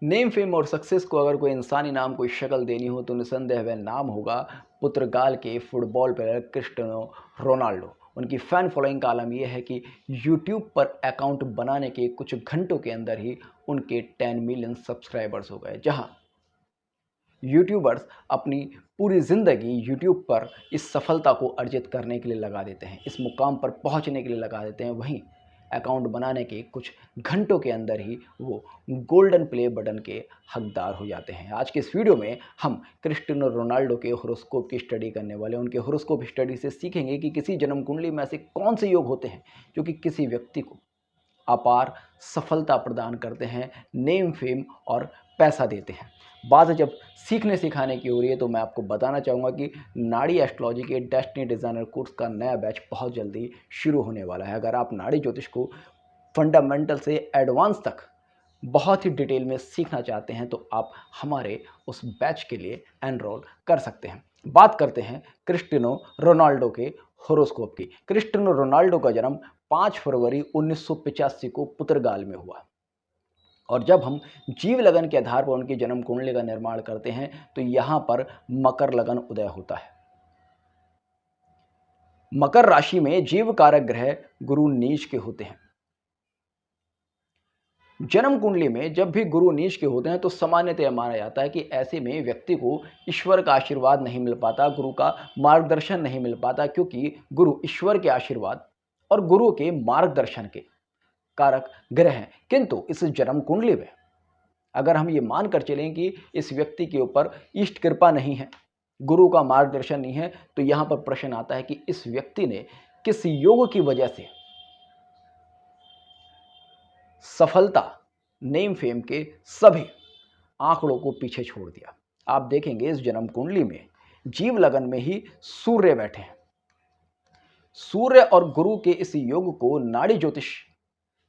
Name fame और success को अगर कोई इंसानी नाम कोई शक्ल देनी हो तो निसंदेह वह नाम होगा पुर्तगाल के फुटबॉल प्लेयर क्रिस्टियानो रोनाल्डो। उनकी फ़ैन फॉलोइंग का आलम यह है कि यूट्यूब पर अकाउंट बनाने के कुछ घंटों के अंदर ही उनके 10 मिलियन सब्सक्राइबर्स हो गए। जहां यूट्यूबर्स अपनी पूरी ज़िंदगी यूट्यूब पर इस सफलता को अर्जित करने के लिए लगा देते हैं, इस मुकाम पर पहुंचने के लिए लगा देते हैं, वहीं अकाउंट बनाने के कुछ घंटों के अंदर ही वो गोल्डन प्ले बटन के हकदार हो जाते हैं। आज के इस वीडियो में हम क्रिस्टियानो रोनाल्डो के होरोस्कोप की स्टडी करने वाले हैं। उनके होरोस्कोप स्टडी से सीखेंगे कि किसी जन्म कुंडली में ऐसे कौन से योग होते हैं जो कि किसी व्यक्ति को अपार सफलता प्रदान करते हैं, नेम फेम और पैसा देते हैं। बात जब सीखने सिखाने की हो रही है तो मैं आपको बताना चाहूँगा कि नाड़ी एस्ट्रोलॉजी के डेस्टिनी डिज़ाइनर कोर्स का नया बैच बहुत जल्दी शुरू होने वाला है। अगर आप नाड़ी ज्योतिष को फंडामेंटल से एडवांस तक बहुत ही डिटेल में सीखना चाहते हैं तो आप हमारे उस बैच के लिए एनरोल कर सकते हैं। बात करते हैं क्रिस्टियानो रोनाल्डो के होरोस्कोप की। क्रिस्टियानो रोनाल्डो का जन्म 5 फरवरी 1985 को पुर्तगाल में हुआ और जब हम जीव लगन के आधार पर उनकी जन्म कुंडली का निर्माण करते हैं तो यहां पर मकर लगन उदय होता है। मकर राशि में जीव कारक ग्रह गुरु नीच के होते हैं। जन्म कुंडली में जब भी गुरु नीच के होते हैं तो सामान्यतः माना जाता है कि ऐसे में व्यक्ति को ईश्वर का आशीर्वाद नहीं मिल पाता, गुरु का मार्गदर्शन नहीं मिल पाता, क्योंकि गुरु ईश्वर के आशीर्वाद और गुरु के मार्गदर्शन के कारक ग्रह हैं। किंतु इस जन्म कुंडली में अगर हम ये मानकर चलें कि इस व्यक्ति के ऊपर इष्ट कृपा नहीं है, गुरु का मार्गदर्शन नहीं है, तो यहां पर प्रश्न आता है कि इस व्यक्ति ने किस योग की वजह से सफलता नेम फेम के सभी आंकड़ों को पीछे छोड़ दिया। आप देखेंगे इस जन्म कुंडली में जीव लगन में ही सूर्य बैठे हैं। सूर्य और गुरु के इस योग को नाड़ी ज्योतिष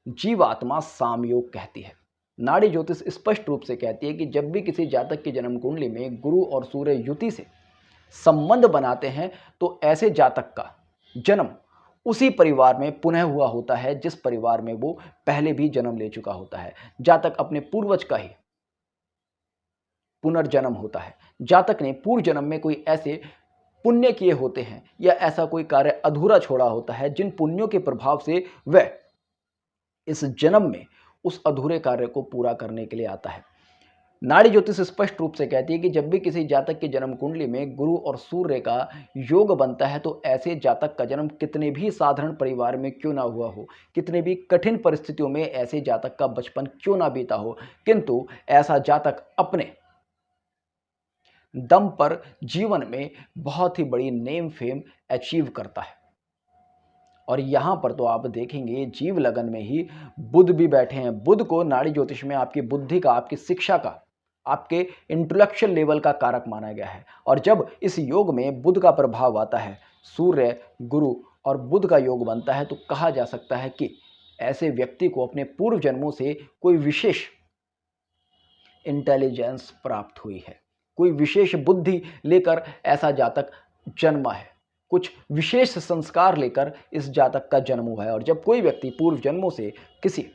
जीवात्मा साम योग कहती है। नाड़ी ज्योतिष स्पष्ट रूप से कहती है कि जब भी किसी जातक की जन्म कुंडली में गुरु और सूर्य युति से संबंध बनाते हैं तो ऐसे जातक का जन्म उसी परिवार में पुनः हुआ होता है जिस परिवार में वो पहले भी जन्म ले चुका होता है। जातक अपने पूर्वज का ही पुनर्जन्म होता है। जातक ने पूर्व जन्म में कोई ऐसे पुण्य किए होते हैं या ऐसा कोई कार्य अधूरा छोड़ा होता है जिन पुण्यों के प्रभाव से वह इस जन्म में उस अधूरे कार्य को पूरा करने के लिए आता है। नाड़ी ज्योतिष स्पष्ट रूप से कहती है कि जब भी किसी जातक की जन्म कुंडली में गुरु और सूर्य का योग बनता है तो ऐसे जातक का जन्म कितने भी साधारण परिवार में क्यों ना हुआ हो, कितने भी कठिन परिस्थितियों में ऐसे जातक का बचपन क्यों ना बीता हो, किंतु ऐसा जातक अपने दम पर जीवन में बहुत ही बड़ी नेम फेम अचीव करता है। और यहां पर तो आप देखेंगे जीव लगन में ही बुध भी बैठे हैं। बुध को नाड़ी ज्योतिष में आपकी बुद्धि का, आपकी शिक्षा का, आपके इंटेलेक्चुअल लेवल का कारक माना गया है। और जब इस योग में बुध का प्रभाव आता है, सूर्य गुरु और बुध का योग बनता है, तो कहा जा सकता है कि ऐसे व्यक्ति को अपने पूर्व जन्मों से कोई विशेष इंटेलिजेंस प्राप्त हुई है, कोई विशेष बुद्धि लेकर ऐसा जातक जन्मा है, कुछ विशेष संस्कार लेकर इस जातक का जन्म हुआ है। और जब कोई व्यक्ति पूर्व जन्मों से किसी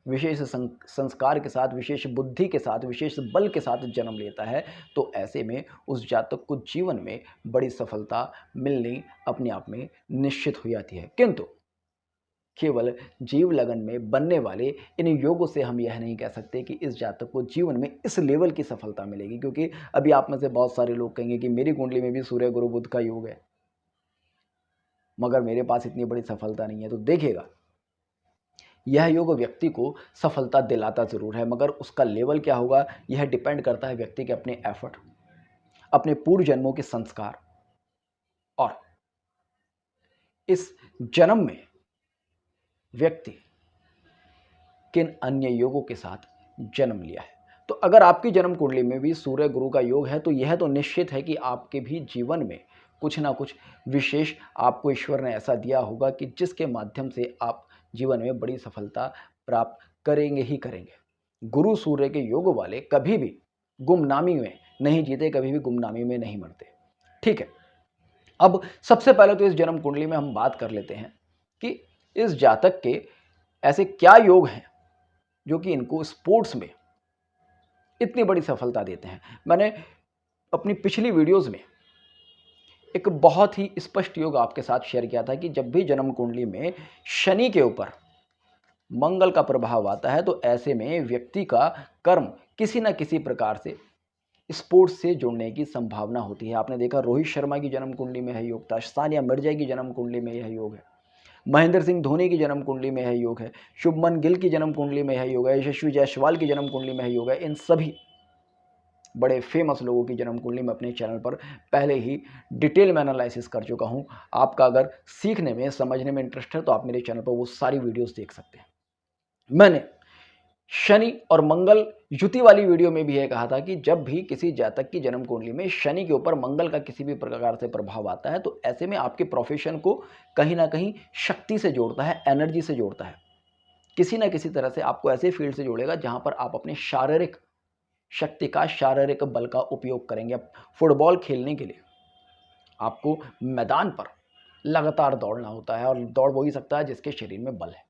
विशेष संस्कार के साथ, विशेष बुद्धि के साथ, विशेष बल के साथ जन्म लेता है तो ऐसे में उस जातक को जीवन में बड़ी सफलता मिलनी अपने आप में निश्चित हो जाती है। किंतु केवल जीव लगन में बनने वाले इन योगों से हम यह नहीं कह सकते कि इस जातक को जीवन में इस लेवल की सफलता मिलेगी, क्योंकि अभी आप में से बहुत सारे लोग कहेंगे कि मेरी कुंडली में भी सूर्य गुरु बुध का योग है मगर मेरे पास इतनी बड़ी सफलता नहीं है। तो देखिएगा, यह योग व्यक्ति को सफलता दिलाता जरूर है, मगर उसका लेवल क्या होगा यह डिपेंड करता है व्यक्ति के अपने एफर्ट, अपने पूर्व जन्मों के संस्कार और इस जन्म में व्यक्ति किन अन्य योगों के साथ जन्म लिया है। तो अगर आपकी जन्म कुंडली में भी सूर्य गुरु का योग है तो यह तो निश्चित है कि आपके भी जीवन में कुछ ना कुछ विशेष आपको ईश्वर ने ऐसा दिया होगा कि जिसके माध्यम से आप जीवन में बड़ी सफलता प्राप्त करेंगे ही करेंगे। गुरु सूर्य के योग वाले कभी भी गुमनामी में नहीं जीते, कभी भी गुमनामी में नहीं मरते। ठीक है, अब सबसे पहले तो इस जन्म कुंडली में हम बात कर लेते हैं कि इस जातक के ऐसे क्या योग हैं जो कि इनको स्पोर्ट्स में इतनी बड़ी सफलता देते हैं। मैंने अपनी पिछली वीडियोज़ में एक बहुत ही स्पष्ट योग आपके साथ शेयर किया था कि जब भी जन्म कुंडली में शनि के ऊपर मंगल का प्रभाव आता है तो ऐसे में व्यक्ति का कर्म किसी न किसी प्रकार से स्पोर्ट्स से जुड़ने की संभावना होती है। आपने देखा रोहित शर्मा की जन्म कुंडली में यह योग था, सानिया मिर्जा की जन्म कुंडली में यह योग है, महेंद्र सिंह धोनी की जन्म कुंडली में यह योग है, शुभमन गिल की जन्म कुंडली में यह योग है, यशस्वी जायसवाल की जन्म कुंडली में यह योग है। इन सभी बड़े फेमस लोगों की जन्म कुंडली में अपने चैनल पर पहले ही डिटेल में एनालिसिस कर चुका हूं। आपका अगर सीखने में समझने में इंटरेस्ट है तो आप मेरे चैनल पर वो सारी वीडियोस देख सकते हैं। मैंने शनि और मंगल युति वाली वीडियो में भी यह कहा था कि जब भी किसी जातक की जन्म कुंडली में शनि के ऊपर मंगल का किसी भी प्रकार से प्रभाव आता है तो ऐसे में आपके प्रोफेशन को कहीं ना कहीं शक्ति से जोड़ता है, एनर्जी से जोड़ता है, किसी ना किसी तरह से आपको ऐसे फील्ड से जोड़ेगा जहां पर आप अपने शारीरिक शक्ति का, शारीरिक बल का उपयोग करेंगे। अब फुटबॉल खेलने के लिए आपको मैदान पर लगातार दौड़ना होता है और दौड़ वो ही सकता है जिसके शरीर में बल है,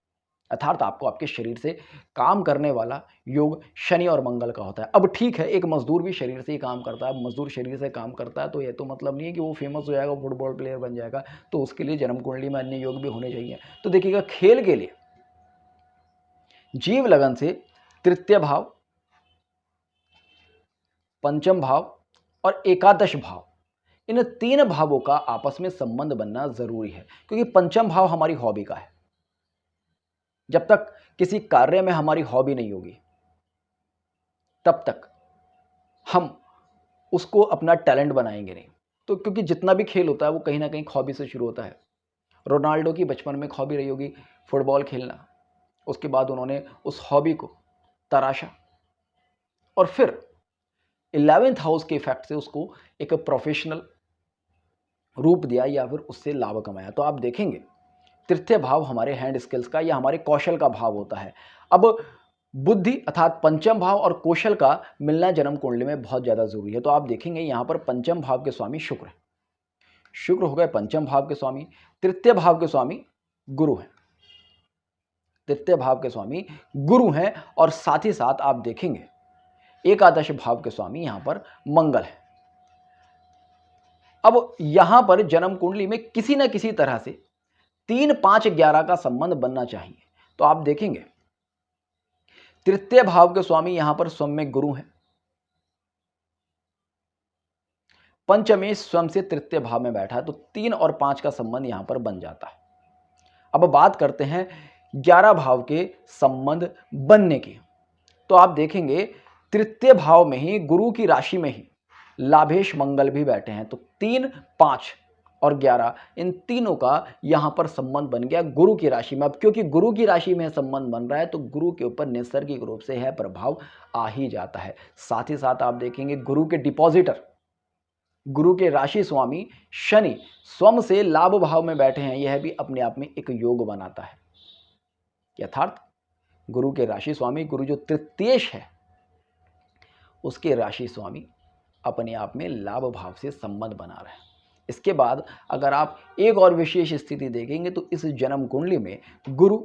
अर्थात आपको आपके शरीर से काम करने वाला योग शनि और मंगल का होता है। अब ठीक है, एक मजदूर भी शरीर से ही काम करता है, मजदूर शरीर से काम करता है तो ये तो मतलब नहीं है कि वो फेमस हो जाएगा, फुटबॉल प्लेयर बन जाएगा, तो उसके लिए जन्म कुंडली में अन्य योग भी होने चाहिए। तो देखिएगा, खेल के लिए जीव लगन से तृतीय भाव, पंचम भाव और एकादश भाव, इन तीन भावों का आपस में संबंध बनना जरूरी है, क्योंकि पंचम भाव हमारी हॉबी का है। जब तक किसी कार्य में हमारी हॉबी नहीं होगी तब तक हम उसको अपना टैलेंट बनाएंगे नहीं। तो क्योंकि जितना भी खेल होता है वो कहीं ना कहीं हॉबी से शुरू होता है। रोनाल्डो की बचपन में हॉबी रही होगी फुटबॉल खेलना, उसके बाद उन्होंने उस हॉबी को तराशा और फिर 11th हाउस के इफेक्ट से उसको एक प्रोफेशनल रूप दिया या फिर उससे लाभ कमाया। तो आप देखेंगे तृतीय भाव हमारे हैंड स्किल्स का या हमारे कौशल का भाव होता है। अब बुद्धि अर्थात पंचम भाव और कौशल का मिलना जन्म कुंडली में बहुत ज्यादा जरूरी है। तो आप देखेंगे यहां पर पंचम भाव के स्वामी शुक्र है, शुक्र हो गए पंचम भाव के स्वामी, तृतीय भाव के स्वामी गुरु हैं, तृतीय भाव के स्वामी गुरु हैं और साथ ही साथ आप देखेंगे एकादश भाव के स्वामी यहां पर मंगल है। अब यहां पर जन्म कुंडली में किसी ना किसी तरह से 3, 5, 11 का संबंध बनना चाहिए। तो आप देखेंगे तृतीय भाव के स्वामी यहां पर स्वयं में गुरु हैं, पंचमें स्वयं से तृतीय भाव में बैठा है, तो 3 और 5 का संबंध यहां पर बन जाता है। अब बात करते हैं 11 भाव के संबंध बनने की। तो आप देखेंगे तृतीय भाव में ही गुरु की राशि में ही लाभेश मंगल भी बैठे हैं, तो 3, 5 और 11 इन तीनों का यहां पर संबंध बन गया गुरु की राशि में। अब क्योंकि गुरु की राशि में संबंध बन रहा है तो गुरु के ऊपर नैसर्गिक रूप से यह प्रभाव आ ही जाता है। साथ ही साथ आप देखेंगे गुरु के डिपॉजिटर, गुरु के राशि स्वामी शनि स्वयं से लाभ भाव में बैठे हैं, यह भी अपने आप में एक योग बनाता है। यथार्थ गुरु के राशि स्वामी, गुरु जो तृतीयेश है उसके राशि स्वामी अपने आप में लाभ भाव से संबंध बना रहे हैं। इसके बाद अगर आप एक और विशेष स्थिति देखेंगे तो इस जन्म कुंडली में गुरु,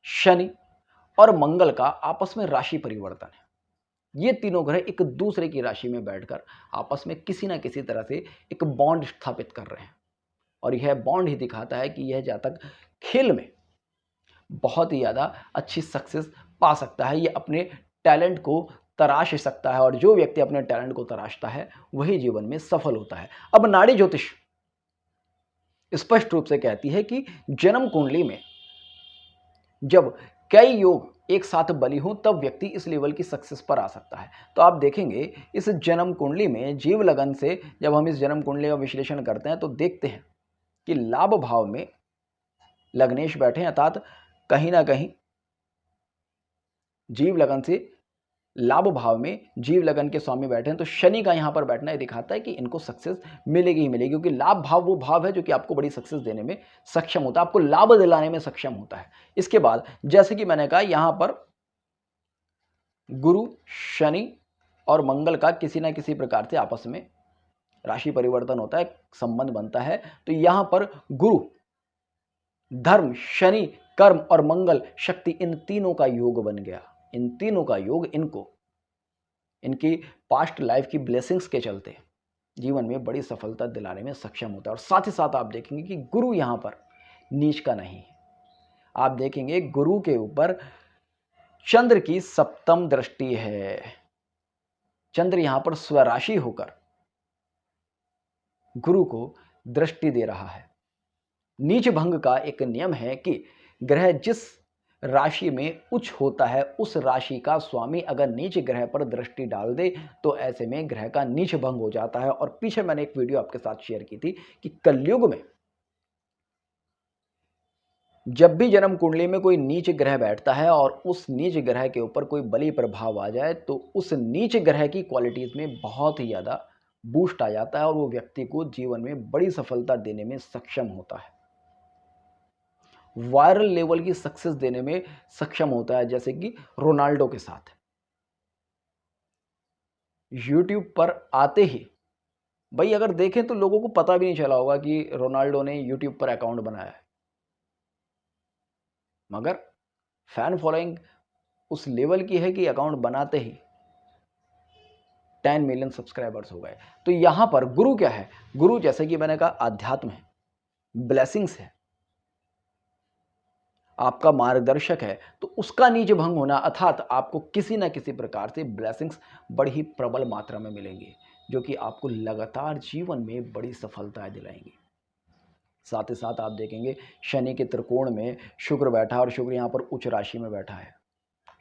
शनि और मंगल का आपस में राशि परिवर्तन है। ये तीनों ग्रह एक दूसरे की राशि में बैठकर आपस में किसी ना किसी तरह से एक बॉन्ड स्थापित कर रहे हैं और यह बॉन्ड ही दिखाता है कि यह जातक खेल में बहुत ही ज्यादा अच्छी सक्सेस पा सकता है, यह अपने टैलेंट को तराश सकता है और जो व्यक्ति अपने टैलेंट को तराशता है वही जीवन में सफल होता है। अब नाड़ी ज्योतिष स्पष्ट रूप से कहती है कि जन्म कुंडली में जब कई योग एक साथ बली हो तब व्यक्ति इस लेवल की सक्सेस पर आ सकता है। तो आप देखेंगे इस जन्म कुंडली में जीव लगन से जब हम इस जन्म कुंडली का विश्लेषण करते हैं तो देखते हैं कि लाभ भाव में लग्नेश बैठे, अर्थात कहीं ना कहीं जीव लगन से लाभ भाव में जीव लगन के स्वामी बैठे हैं, तो शनि का यहां पर बैठना यह दिखाता है कि इनको सक्सेस मिलेगी ही मिलेगी, क्योंकि लाभ भाव वो भाव है जो कि आपको बड़ी सक्सेस देने में सक्षम होता है, आपको लाभ दिलाने में सक्षम होता है। इसके बाद जैसे कि मैंने कहा यहां पर गुरु, शनि और मंगल का किसी ना किसी प्रकार से आपस में राशि परिवर्तन होता है, संबंध बनता है। तो यहां पर गुरु, धर्म, शनि, कर्म और मंगल, शक्ति, इन तीनों का योग बन गया। इन तीनों का योग इनको इनकी पास्ट लाइफ की ब्लेसिंग्स के चलते जीवन में बड़ी सफलता दिलाने में सक्षम होता है। और साथ ही साथ आप देखेंगे कि गुरु यहाँ पर नीच का नहीं है। आप देखेंगे गुरु के ऊपर चंद्र की सप्तम दृष्टि है। चंद्र यहां पर स्वराशि होकर गुरु को दृष्टि दे रहा है। नीच भंग का एक नियम है कि ग्रह जिस राशि में उच्च होता है उस राशि का स्वामी अगर नीच ग्रह पर दृष्टि डाल दे तो ऐसे में ग्रह का नीच भंग हो जाता है। और पीछे मैंने एक वीडियो आपके साथ शेयर की थी कि कलयुग में जब भी जन्म कुंडली में कोई नीच ग्रह बैठता है और उस नीच ग्रह के ऊपर कोई बली प्रभाव आ जाए तो उस नीच ग्रह की क्वालिटीज में बहुत ही ज़्यादा बूस्ट आ जाता है और वो व्यक्ति को जीवन में बड़ी सफलता देने में सक्षम होता है, वायरल लेवल की सक्सेस देने में सक्षम होता है। जैसे कि रोनाल्डो के साथ यूट्यूब पर आते ही भाई अगर देखें तो लोगों को पता भी नहीं चला होगा कि रोनाल्डो ने यूट्यूब पर अकाउंट बनाया है, मगर फैन फॉलोइंग उस लेवल की है कि अकाउंट बनाते ही 10 मिलियन सब्सक्राइबर्स हो गए। तो यहां पर गुरु क्या है? गुरु जैसे कि मैंने कहा आध्यात्म है, ब्लेसिंग्स है, आपका मार्गदर्शक है। तो उसका नीच भंग होना अर्थात आपको किसी ना किसी प्रकार से ब्लेसिंग्स बड़ी ही प्रबल मात्रा में मिलेंगे जो कि आपको लगातार जीवन में बड़ी सफलताएं दिलाएंगी। साथ ही साथ आप देखेंगे शनि के त्रिकोण में शुक्र बैठा है और शुक्र यहाँ पर उच्च राशि में बैठा है।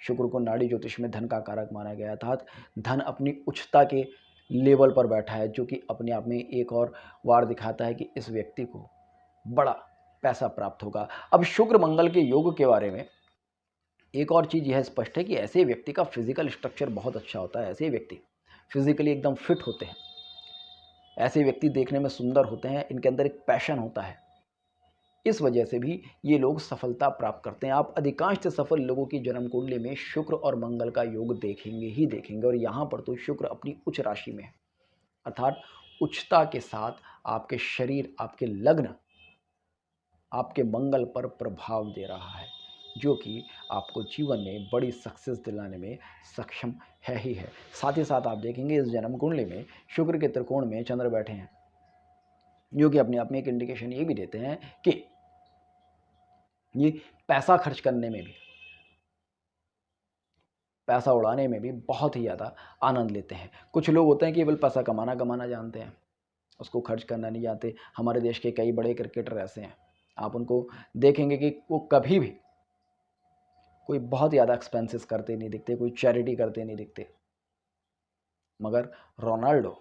शुक्र को नाड़ी ज्योतिष में धन का कारक माना गया था। धन अपनी उच्चता के लेवल पर बैठा है जो कि अपने आप में एक और वार दिखाता है कि इस व्यक्ति को बड़ा पैसा प्राप्त होगा। अब शुक्र मंगल के योग के बारे में एक और चीज़ यह स्पष्ट है कि ऐसे व्यक्ति का फिजिकल स्ट्रक्चर बहुत अच्छा होता है। ऐसे व्यक्ति फिजिकली एकदम फिट होते हैं, ऐसे व्यक्ति देखने में सुंदर होते हैं, इनके अंदर एक पैशन होता है। इस वजह से भी ये लोग सफलता प्राप्त करते हैं। आप अधिकांश से सफल लोगों की जन्म कुंडली में शुक्र और मंगल का योग देखेंगे ही देखेंगे। और यहाँ पर तो शुक्र अपनी उच्च राशि में है, अर्थात उच्चता के साथ आपके शरीर, आपके लग्न, आपके मंगल पर प्रभाव दे रहा है जो कि आपको जीवन में बड़ी सक्सेस दिलाने में सक्षम है ही है। साथ ही साथ आप देखेंगे इस जन्म कुंडली में शुक्र के त्रिकोण में चंद्र बैठे हैं जो कि अपने आप में एक इंडिकेशन ये भी देते हैं कि ये पैसा खर्च करने में भी, पैसा उड़ाने में भी बहुत ही ज़्यादा आनंद लेते हैं। कुछ लोग होते हैं कि केवल पैसा कमाना जानते हैं, उसको खर्च करना नहीं जानते। हमारे देश के कई बड़े क्रिकेटर ऐसे हैं, आप उनको देखेंगे कि वो कभी भी कोई बहुत ज़्यादा एक्सपेंसेस करते नहीं दिखते, कोई चैरिटी करते नहीं दिखते, मगर रोनाल्डो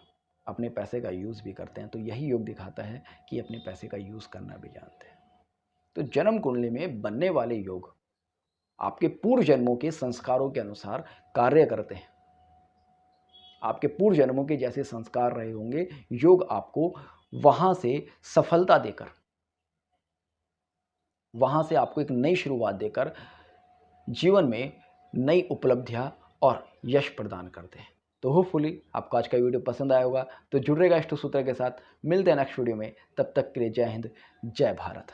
अपने पैसे का यूज़ भी करते हैं। तो यही योग दिखाता है कि अपने पैसे का यूज़ करना भी जानते हैं। तो जन्म कुंडली में बनने वाले योग आपके पूर्व जन्मों के संस्कारों के अनुसार कार्य करते हैं। आपके पूर्व जन्मों के जैसे संस्कार रहे होंगे, योग आपको वहां से सफलता देकर, वहां से आपको एक नई शुरुआत देकर जीवन में नई उपलब्धियां और यश प्रदान करते हैं। तो होपफुली आपको आज का वीडियो पसंद आया होगा। तो जुड़ रहेगा इष्ट सूत्र के साथ। मिलते हैं नेक्स्ट वीडियो में, तब तक के लिए जय हिंद, जय भारत।